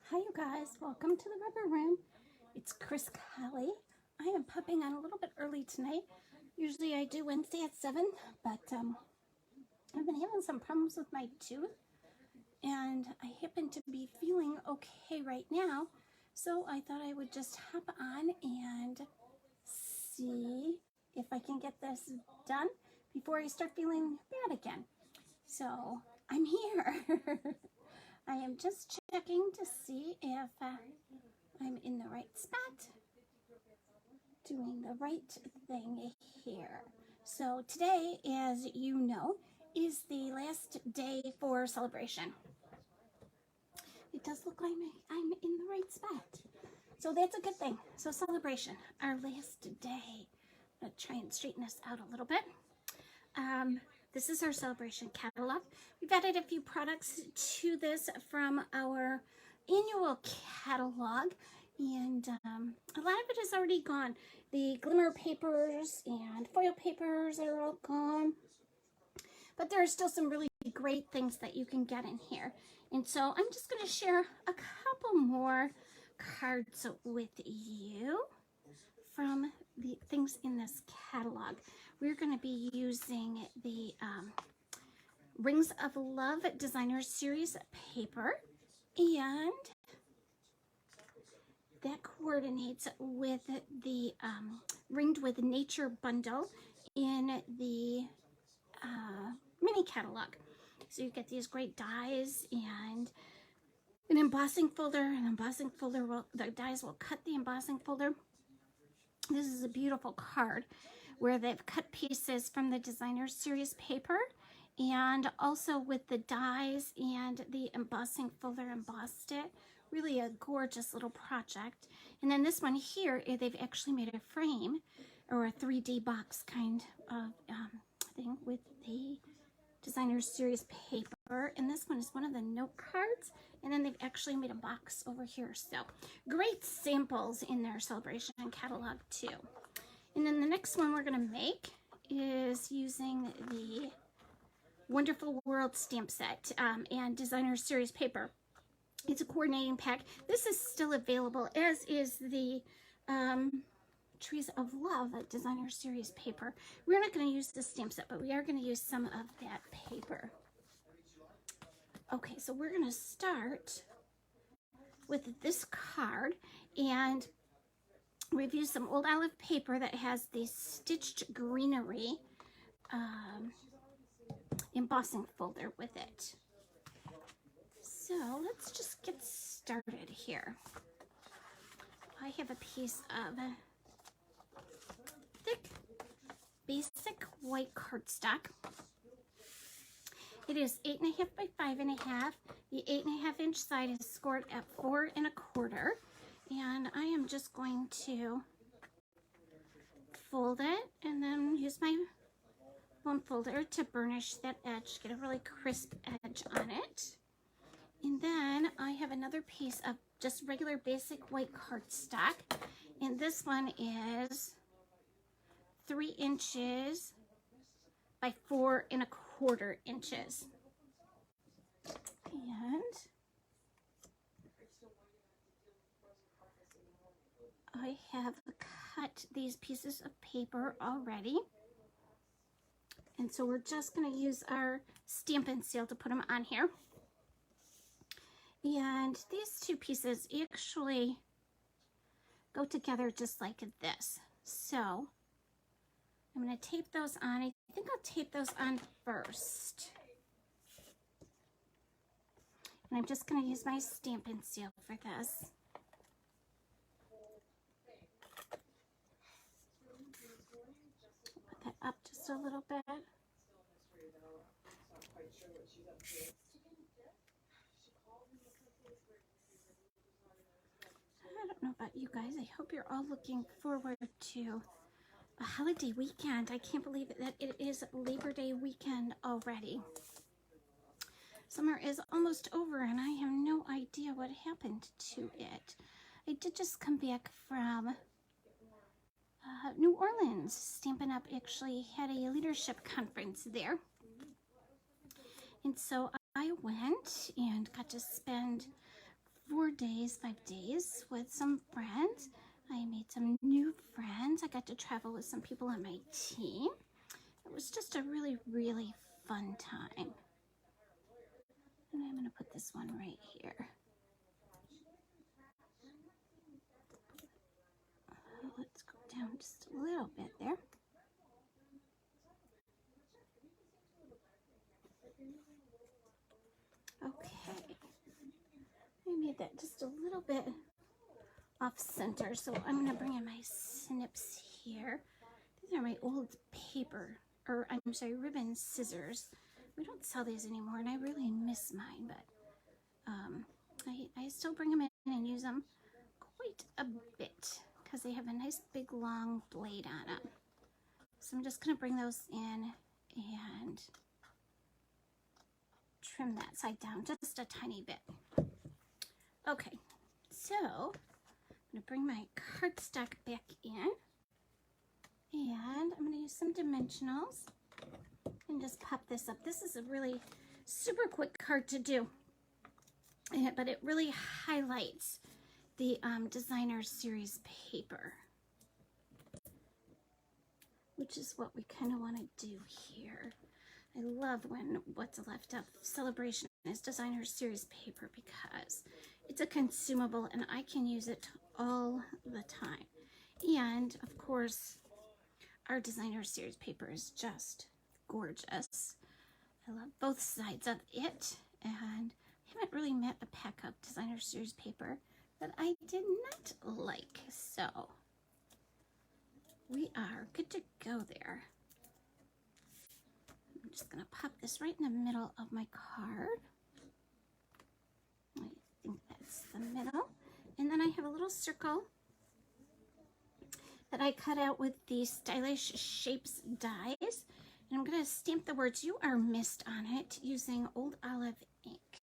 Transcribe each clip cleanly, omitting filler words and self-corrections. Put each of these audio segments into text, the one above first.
Hi you guys, welcome to the Rubber Room. It's Chris Kelly. I am popping on a little bit early tonight. Usually I do Wednesday at 7, but I've been having some problems with my tooth and I happen to be feeling okay right now. So I thought I would just hop on and see if I can get this done before I start feeling bad again. So I'm here. I am just checking to see if I'm in the right spot, doing the right thing here. So today, as you know, is the last day for Sale-A-Bration. It does look like I'm in the right spot. So that's a good thing. So Sale-A-Bration, our last day. I'm going to try and straighten this out a little bit. This is our Sale-A-Bration catalog. We've added a few products to this from our annual catalog, and a lot of it is already gone. The glimmer papers and foil papers are all gone, but there are still some really great things that you can get in here. And so I'm just going to share a couple more cards with you from the things in this catalog. We're going to be using the Rings of Love Designer Series paper, and that coordinates with the Ringed with Nature bundle in the mini catalog. So you get these great dies and an embossing folder. The dies will cut the embossing folder. This is a beautiful card where they've cut pieces from the Designer Series paper and also with the dies and the embossing folder embossed it. Really a gorgeous little project. And then this one here, they've actually made a frame or a 3D box kind of thing with the Designer Series paper. And this one is one of the note cards. And then they've actually made a box over here. So great samples in their Sale-A-Bration catalog too. And then the next one we're going to make is using the Wonderful World stamp set and Designer Series paper. It's a coordinating pack. This is still available, as is the Trees of Love Designer Series paper. We're not going to use the stamp set, but we are going to use some of that paper. Okay, so we're going to start with this card, and we've used some old olive paper that has the stitched greenery embossing folder with it. So let's just get started here. I have a piece of thick, basic white cardstock. It is 8.5 by 5.5. The 8.5 inch side is scored at 4 1/4. And I am just going to fold it and then use my bone folder to burnish that edge, get a really crisp edge on it. And then I have another piece of just regular basic white cardstock. And this one is 3 inches by 4 1/4 inches. And I have cut these pieces of paper already. And so we're just going to use our Stampin' Seal to put them on here. And these two pieces actually go together just like this. So I'm going to tape those on. I think I'll tape those on first. And I'm just going to use my Stampin' Seal for this. Put that up just a little bit. I don't know about you guys. I hope you're all looking forward to a holiday weekend. I can't believe that it is Labor Day weekend already. Summer is almost over and I have no idea what happened to it. I did just come back from New Orleans. Stampin' Up! Actually had a leadership conference there. And so I went and got to spend 4 days, 5 days with some friends. I made some new friends. I got to travel with some people on my team. It was just a really, really fun time. And I'm going to put this one right here. Let's go down just a little bit there. Okay. I made that just a little bit off center, so I'm going to bring in my snips here. These are my old paper, or I'm sorry, ribbon scissors. We don't sell these anymore, and I really miss mine, but I still bring them in and use them quite a bit because they have a nice big long blade on them. So I'm just going to bring those in and trim that side down just a tiny bit. Okay, so I'm going to bring my cardstock back in, and I'm going to use some dimensionals and just pop this up. This is a really super quick card to do, but it really highlights the designer series paper, which is what we kind of want to do here. I love when what's left of Sale-A-Bration is designer series paper because it's a consumable and I can use it all the time. And of course, our designer series paper is just gorgeous. I love both sides of it, and I haven't really met a pack of designer series paper that I did not like, so we are good to go there. I'm just going to pop this right in the middle of my card. I think that's the middle. And then I have a little circle that I cut out with the Stylish Shapes dies. And I'm going to stamp the words "You Are Missed" on it using Old Olive ink.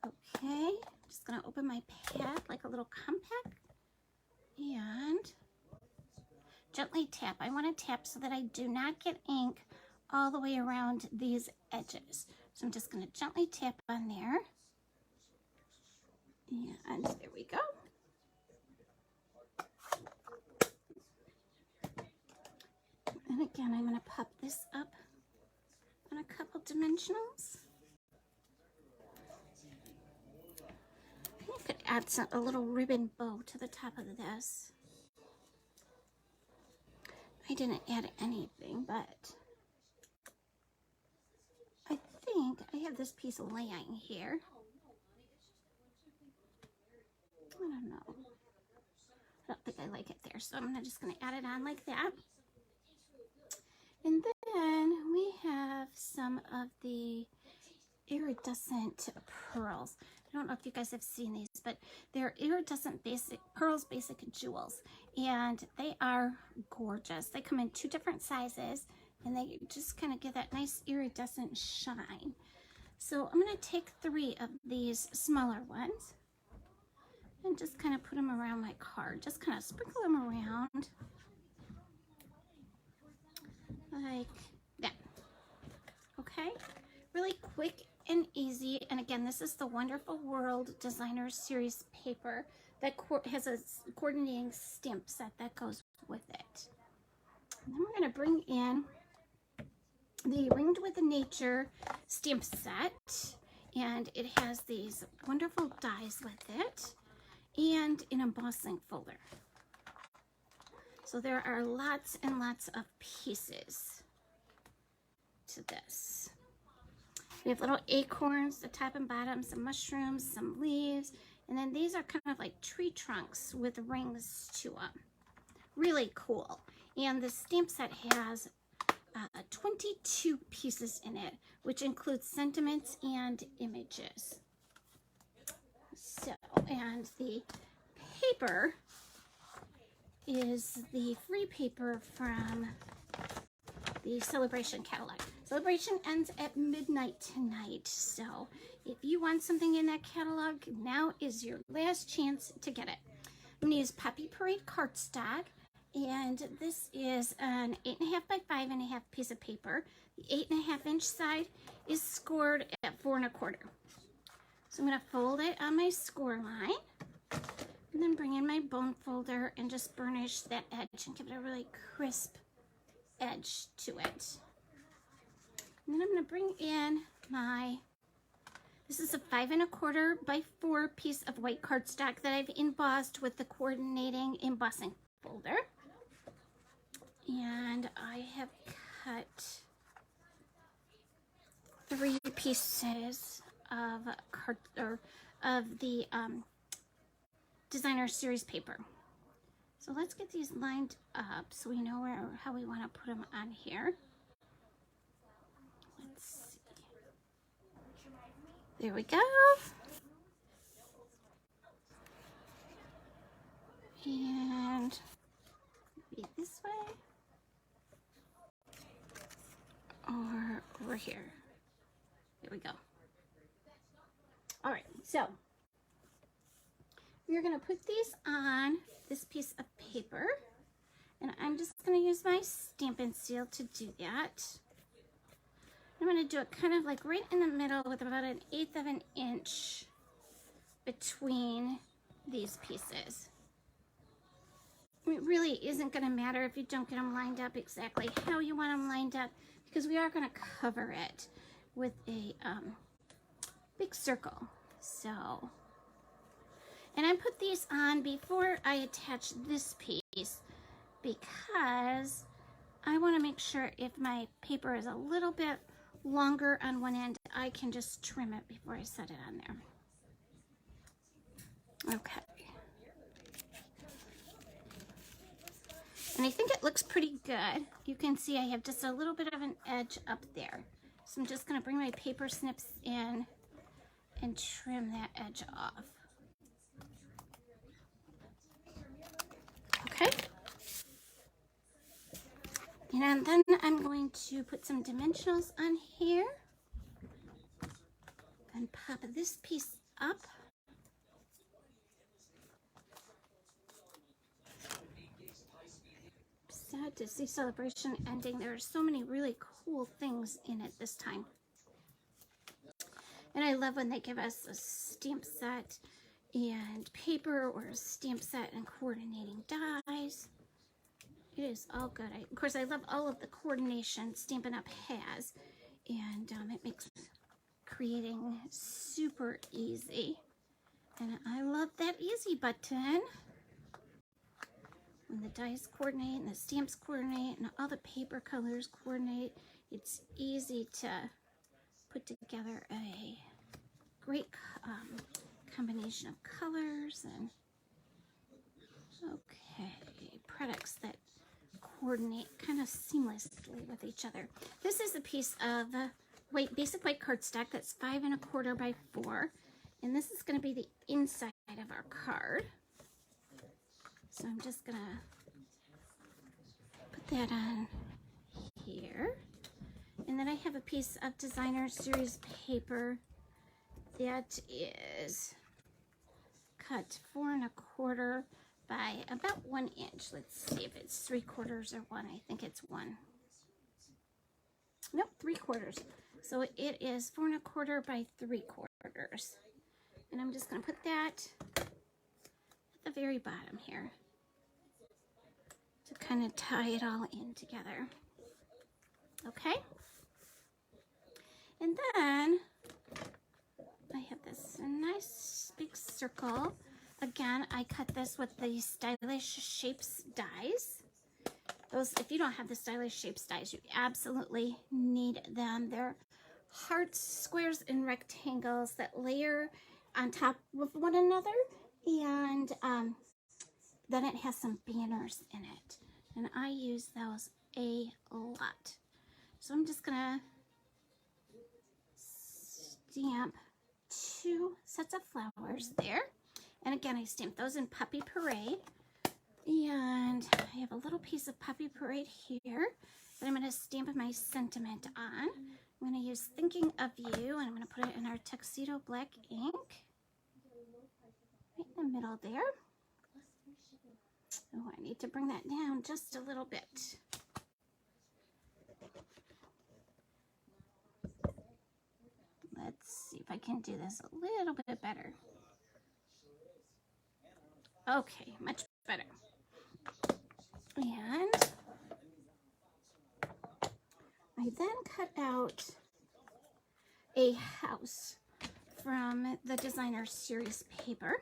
Okay, just going to open my pad like a little compact and gently tap. I want to tap so that I do not get ink all the way around these edges. So I'm just going to gently tap on there. And there we go. And again, I'm going to pop this up on a couple dimensionals. I could add a little ribbon bow to the top of this. I didn't add anything, but I think I have this piece laying here. I don't know. I don't think I like it there, so I'm just going to add it on like that. And then we have some of the iridescent pearls. I don't know if you guys have seen these, but they're iridescent pearls basic jewels, and they are gorgeous. They come in 2 different sizes, and they just kind of give that nice iridescent shine. So I'm going to take 3 of these smaller ones and just kind of put them around my card. Just kind of sprinkle them around like that. Okay, really quick and easy. And again, this is the Wonderful World Designer Series paper that has a coordinating stamp set that goes with it. And then we're going to bring in the Ringed with Nature stamp set, and it has these wonderful dies with it and an embossing folder. So there are lots and lots of pieces to this. We have little acorns, the top and bottom, some mushrooms, some leaves, and then these are kind of like tree trunks with rings to them. Really cool. And the stamp set has 22 pieces in it, which includes sentiments and images. So, and the paper is the free paper from the Sale-A-Bration catalog. Sale-A-Bration ends at midnight tonight, so if you want something in that catalog, now is your last chance to get it. I'm going to use Poppy Parade cardstock, and this is an 8.5 by 5.5 piece of paper. The 8.5 inch side is scored at 4 1/4. So I'm going to fold it on my score line, and then bring in my bone folder and just burnish that edge and give it a really crisp edge to it. And then I'm going to bring in my, this is a 5 1/4 by 4 piece of white cardstock that I've embossed with the coordinating embossing folder. And I have cut 3 pieces of the designer series paper. So let's get these lined up so we know how we want to put them on here. Let's see. There we go. And maybe this way or over here. There we go. All right, so we're going to put these on this piece of paper, and I'm just going to use my Stampin' Seal to do that. I'm going to do it kind of like right in the middle with about 1/8 of an inch between these pieces. It really isn't going to matter if you don't get them lined up exactly how you want them lined up, because we are going to cover it with a big circle. So, and I put these on before I attach this piece because I want to make sure if my paper is a little bit longer on one end, I can just trim it before I set it on there. Okay. And I think it looks pretty good. You can see I have just a little bit of an edge up there. So I'm just going to bring my paper snips in and trim that edge off. Okay. And then I'm going to put some dimensionals on here and pop this piece up. Sad to see Sale-A-Bration ending. There are so many really cool things in it this time. And I love when they give us a stamp set and paper, or a stamp set and coordinating dies. It is all good. Of course, I love all of the coordination Stampin' Up! Has, and it makes creating super easy. And I love that easy button. When the dies coordinate and the stamps coordinate and all the paper colors coordinate, it's easy to put together a great combination of colors and products that coordinate kind of seamlessly with each other. This is a piece of basic white cardstock that's 5 1/4 by 4, and this is going to be the inside of our card. So I'm just going to put that on here. And then I have a piece of designer series paper that is cut 4 1/4 by about 1 inch. Let's see if it's 3/4 or 1. I think it's 1. Nope, 3/4. So it is 4 1/4 by 3/4. And I'm just going to put that at the very bottom here to kind of tie it all in together. Okay. And then I have this nice big circle. Again, I cut this with the Stylish Shapes dies. Those, if you don't have the Stylish Shapes dies, you absolutely need them. They're hearts, squares, and rectangles that layer on top of one another, and then it has some banners in it, and I use those a lot. So I'm just gonna stamp 2 sets of flowers there, and again I stamped those in Puppy Parade, and I have a little piece of Puppy Parade here that I'm going to stamp my sentiment on. I'm going to use Thinking of You, and I'm going to put it in our tuxedo black ink right in the middle there. Oh, I need to bring that down just a little bit. Let's see if I can do this a little bit better. Okay, much better. And I then cut out a house from the designer series paper.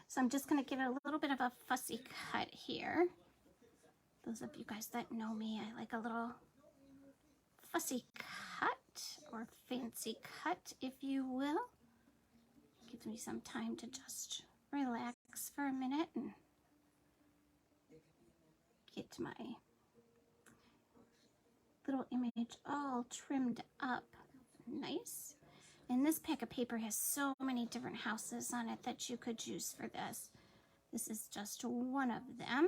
So I'm just going to give it a little bit of a fussy cut here. Those of you guys that know me, I like a little fussy cut or fancy cut, if you will. Gives me some time to just relax for a minute and get my little image all trimmed up nice. And this pack of paper has so many different houses on it that you could use for this. This is just one of them.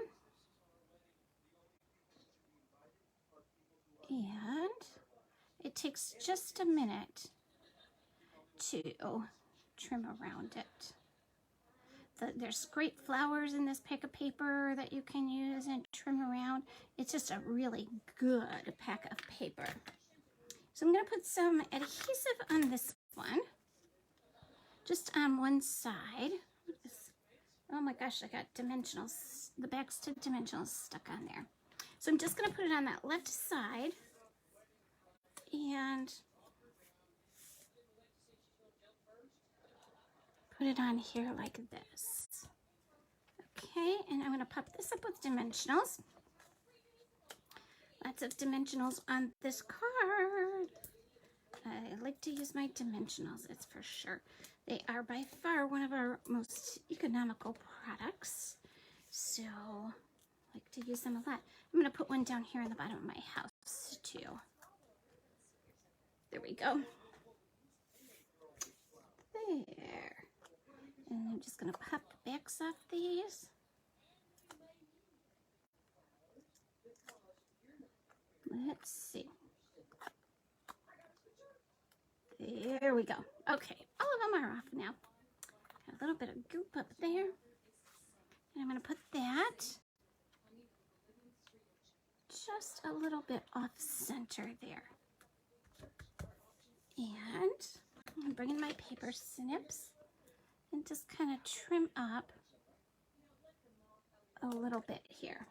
And it takes just a minute to trim around it. There's great flowers in this pack of paper that you can use and trim around. It's just a really good pack of paper. So I'm going to put some adhesive on this one, just on one side. Oh my gosh, I got dimensionals, the back's to dimensionals stuck on there. So I'm just going to put it on that left side and put it on here like this. Okay, and I'm going to pop this up with dimensionals. Lots of dimensionals on this card. I like to use my dimensionals, it's for sure. They are by far one of our most economical products. So I like to use them a lot. I'm going to put one down here in the bottom of my house too. There we go. There. And I'm just going to pop the backs off these. Let's see. There we go. Okay, all of them are off now. Got a little bit of goop up there. And I'm going to put that just a little bit off center there. And I'm bringing my paper snips and just kind of trim up a little bit here.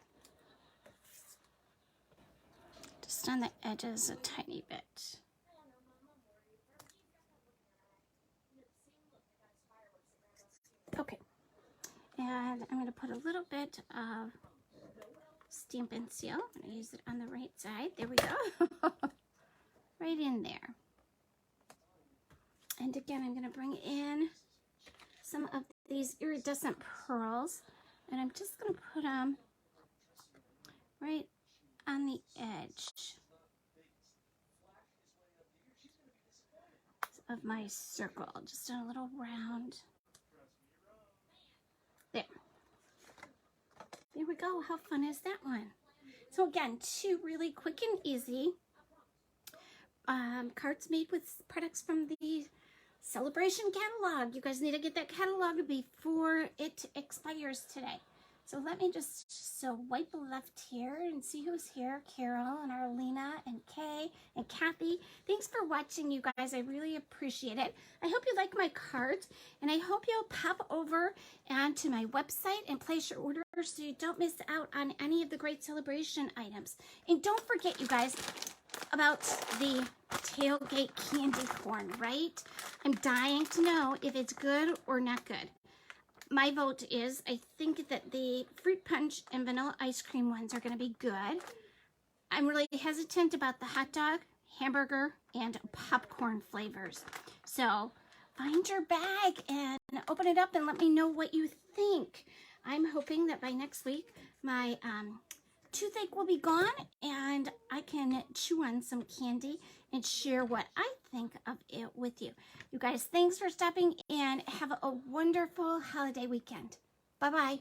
Just on the edges a tiny bit. Okay, and I'm going to put a little bit of Stampin' Seal. I'm going to use it on the right side. There we go. Right in there. And again, I'm going to bring in some of these iridescent pearls, and I'm just going to put them right on the edge of my circle, just a little round. There we go. How fun is that one? So again, two really quick and easy cards made with products from the Sale-A-Bration catalog. You guys need to get that catalog before it expires today. So let me just wipe left here and see who's here. Carol and Arlena and Kay and Kathy. Thanks for watching, you guys. I really appreciate it. I hope you like my cards, and I hope you'll pop over and to my website and place your order so you don't miss out on any of the great Sale-A-Bration items. And don't forget, you guys, about the tailgate candy corn, right? I'm dying to know if it's good or not good. My vote is, I think that the fruit punch and vanilla ice cream ones are going to be good. I'm really hesitant about the hot dog, hamburger, and popcorn flavors. So find your bag and open it up and let me know what you think. I'm hoping that by next week, my toothache will be gone and I can chew on some candy and share what I think of it with you. You guys, thanks for stopping in. Have a wonderful holiday weekend. Bye-bye.